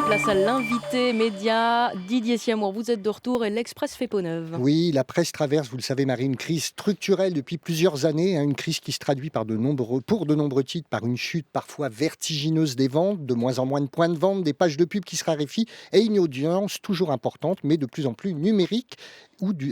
Place à l'invité média Didier Siamour. Vous êtes de retour et l'Express fait peau neuve. Oui, la presse traverse, vous le savez Marie, une crise structurelle depuis plusieurs années, une crise qui se traduit pour de nombreux titres par une chute parfois vertigineuse des ventes, de moins en moins de points de vente, des pages de pub qui se raréfient et une audience toujours importante mais de plus en plus numérique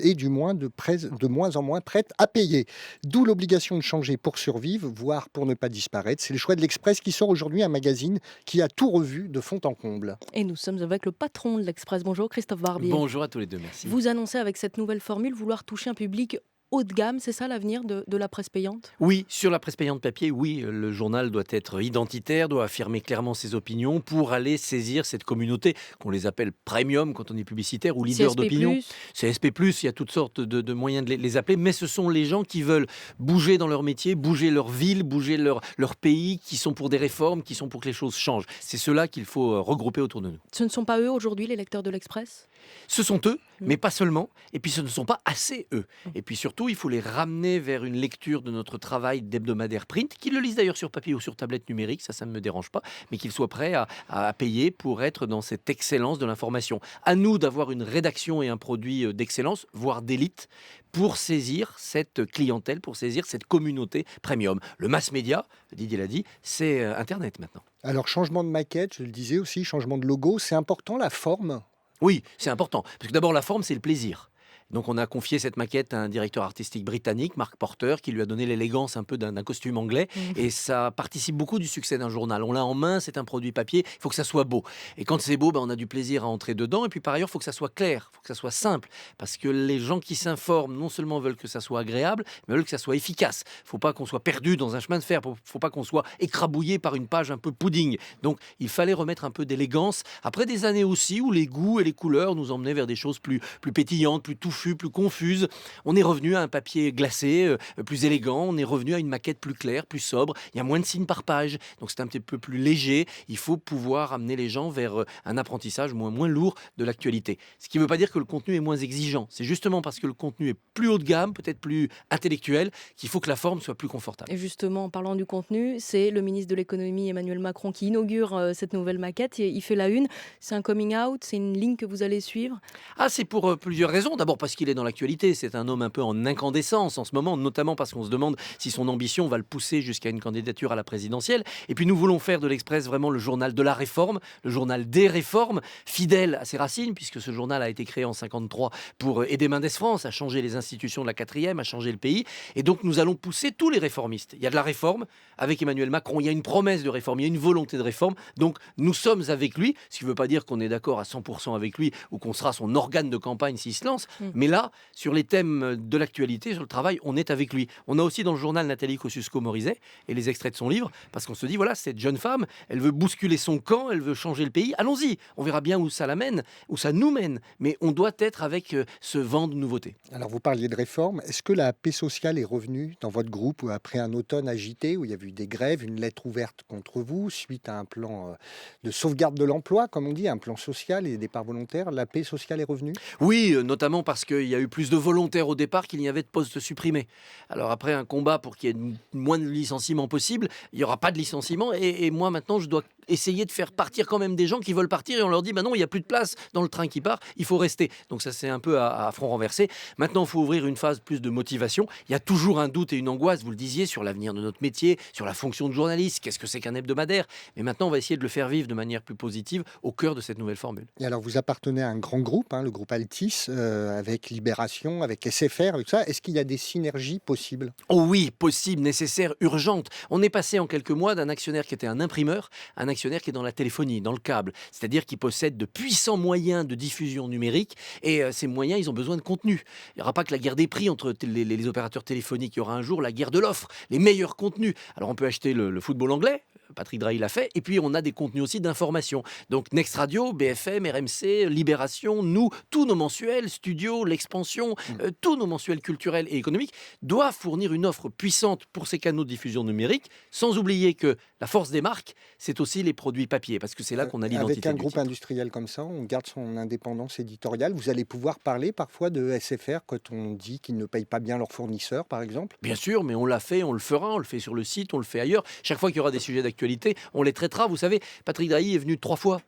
et du moins de moins en moins prête à payer. D'où l'obligation de changer pour survivre, voire pour ne pas disparaître. C'est le choix de l'Express qui sort aujourd'hui un magazine qui a tout revu de fond en comble. Et nous sommes avec le patron de l'Express. Bonjour Christophe Barbier. Bonjour à tous les deux, merci. Vous annoncez avec cette nouvelle formule vouloir toucher un public haut de gamme. C'est ça l'avenir de la presse payante? Oui, sur la presse payante papier, oui, le journal doit être identitaire, doit affirmer clairement ses opinions pour aller saisir cette communauté qu'on les appelle premium quand on est publicitaire ou leader CSP+. d'opinion. CSP+, il y a toutes sortes de moyens de les appeler, mais ce sont les gens qui veulent bouger dans leur métier, bouger leur ville, bouger leur pays, qui sont pour des réformes, qui sont pour que les choses changent. C'est ceux-là qu'il faut regrouper autour de nous. Ce ne sont pas eux aujourd'hui les lecteurs de l'Express? Ce sont eux, mais pas seulement. Et puis ce ne sont pas assez eux. Et puis surtout, il faut les ramener vers une lecture de notre travail d'hebdomadaire print, qu'ils le lisent d'ailleurs sur papier ou sur tablette numérique, ça ne me dérange pas, mais qu'ils soient prêts à payer pour être dans cette excellence de l'information. À nous d'avoir une rédaction et un produit d'excellence, voire d'élite, pour saisir cette clientèle, pour saisir cette communauté premium. Le mass média, Didier l'a dit, c'est Internet maintenant. Alors changement de maquette, je le disais aussi, changement de logo, c'est important la forme. Oui, c'est important. Parce que d'abord, la forme, c'est le plaisir. Donc on a confié cette maquette à un directeur artistique britannique, Mark Porter, qui lui a donné l'élégance un peu d'un costume anglais. Et ça participe beaucoup du succès d'un journal. On l'a en main, c'est un produit papier, il faut que ça soit beau. Et quand c'est beau, on a du plaisir à entrer dedans. Et puis par ailleurs, il faut que ça soit clair, il faut que ça soit simple. Parce que les gens qui s'informent, non seulement veulent que ça soit agréable, mais veulent que ça soit efficace. Il ne faut pas qu'on soit perdu dans un chemin de fer, il ne faut pas qu'on soit écrabouillé par une page un peu pudding. Donc il fallait remettre un peu d'élégance. Après des années aussi où les goûts et les couleurs nous emmenaient vers des choses plus pétillantes, plus touffues, plus confuse. On est revenu à un papier glacé, plus élégant. On est revenu à une maquette plus claire, plus sobre. Il y a moins de signes par page, donc c'est un petit peu plus léger. Il faut pouvoir amener les gens vers un apprentissage moins lourd de l'actualité. Ce qui ne veut pas dire que le contenu est moins exigeant. C'est justement parce que le contenu est plus haut de gamme, peut-être plus intellectuel, qu'il faut que la forme soit plus confortable. Et justement, en parlant du contenu, c'est le ministre de l'économie Emmanuel Macron qui inaugure cette nouvelle maquette. Il fait la une. C'est un coming out, c'est une ligne que vous allez suivre? Ah, c'est pour plusieurs raisons. D'abord parce qu'il est dans l'actualité. C'est un homme un peu en incandescence en ce moment, notamment parce qu'on se demande si son ambition va le pousser jusqu'à une candidature à la présidentielle. Et puis nous voulons faire de l'Express vraiment le journal de la réforme, le journal des réformes, fidèle à ses racines, puisque ce journal a été créé en 1953 pour aider Mendes France à changer les institutions de la 4e, à changer le pays. Et donc nous allons pousser tous les réformistes. Il y a de la réforme avec Emmanuel Macron, il y a une promesse de réforme, il y a une volonté de réforme. Donc nous sommes avec lui, ce qui ne veut pas dire qu'on est d'accord à 100% avec lui ou qu'on sera son organe de campagne s'il se lance. Mais là, sur les thèmes de l'actualité, sur le travail, on est avec lui. On a aussi dans le journal Nathalie Kosciusko-Morizet et les extraits de son livre, parce qu'on se dit, voilà, cette jeune femme, elle veut bousculer son camp, elle veut changer le pays. Allons-y, on verra bien où ça l'amène, où ça nous mène. Mais on doit être avec ce vent de nouveauté. Alors vous parliez de réforme, est-ce que la paix sociale est revenue dans votre groupe après un automne agité où il y a eu des grèves, une lettre ouverte contre vous suite à un plan de sauvegarde de l'emploi, comme on dit, un plan social et des départs volontaires, la paix sociale est revenue? Oui, notamment parce qu'il y a eu plus de volontaires au départ qu'il n'y avait de postes supprimés. Alors après un combat pour qu'il y ait moins de licenciements possible, il n'y aura pas de licenciements et moi maintenant je dois essayer de faire partir quand même des gens qui veulent partir et on leur dit non, il n'y a plus de place dans le train qui part, il faut rester. Donc ça c'est un peu à front renversé. Maintenant il faut ouvrir une phase plus de motivation. Il y a toujours un doute et une angoisse, vous le disiez, sur l'avenir de notre métier, sur la fonction de journaliste, qu'est-ce que c'est qu'un hebdomadaire. Mais maintenant on va essayer de le faire vivre de manière plus positive au cœur de cette nouvelle formule. Et alors vous appartenez à un grand groupe, le groupe Altis, avec Libération, avec SFR, avec ça. Est-ce qu'il y a des synergies possibles? Oh oui, possible, nécessaire, urgente. On est passé en quelques mois d'un actionnaire qui était un imprimeur à un actionnaire qui est dans la téléphonie, dans le câble. C'est-à-dire qui possède de puissants moyens de diffusion numérique et ces moyens, ils ont besoin de contenu. Il n'y aura pas que la guerre des prix entre les opérateurs téléphoniques. Il y aura un jour la guerre de l'offre, les meilleurs contenus. Alors on peut acheter le football anglais, Patrick Drahi l'a fait, et puis on a des contenus aussi d'information. Donc Next Radio, BFM, RMC, Libération, nous, tous nos mensuels, Studio, l'Expansion, tous nos mensuels culturels et économiques doivent fournir une offre puissante pour ces canaux de diffusion numérique, sans oublier que la force des marques, c'est aussi les produits papier, parce que c'est là qu'on a l'identité Avec un du groupe titre. industriel comme ça, on garde son indépendance éditoriale. Vous allez pouvoir parler parfois de SFR quand on dit qu'ils ne payent pas bien leurs fournisseurs, par exemple? Bien sûr, mais on l'a fait, on le fera, on le fait sur le site, on le fait ailleurs. Chaque fois qu'il y aura des sujets d'actualité, on les traitera. Vous savez, Patrick Drahi est venu 3 fois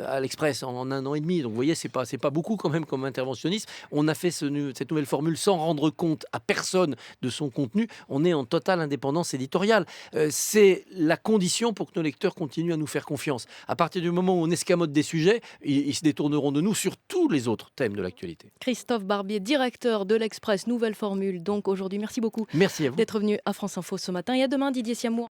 à l'Express en 1 an et demi. Donc vous voyez, c'est pas beaucoup quand même comme interventionniste. On a fait cette nouvelle formule sans rendre compte à personne de son contenu. On est en totale indépendance éditoriale. C'est la condition pour que nos lecteurs continuent à nous faire confiance. À partir du moment où on escamote des sujets, ils se détourneront de nous sur tous les autres thèmes de l'actualité. Christophe Barbier, directeur de l'Express, nouvelle formule. Donc aujourd'hui, merci beaucoup Merci à vous. d'être venu à France Info ce matin et à demain Didier Siamour.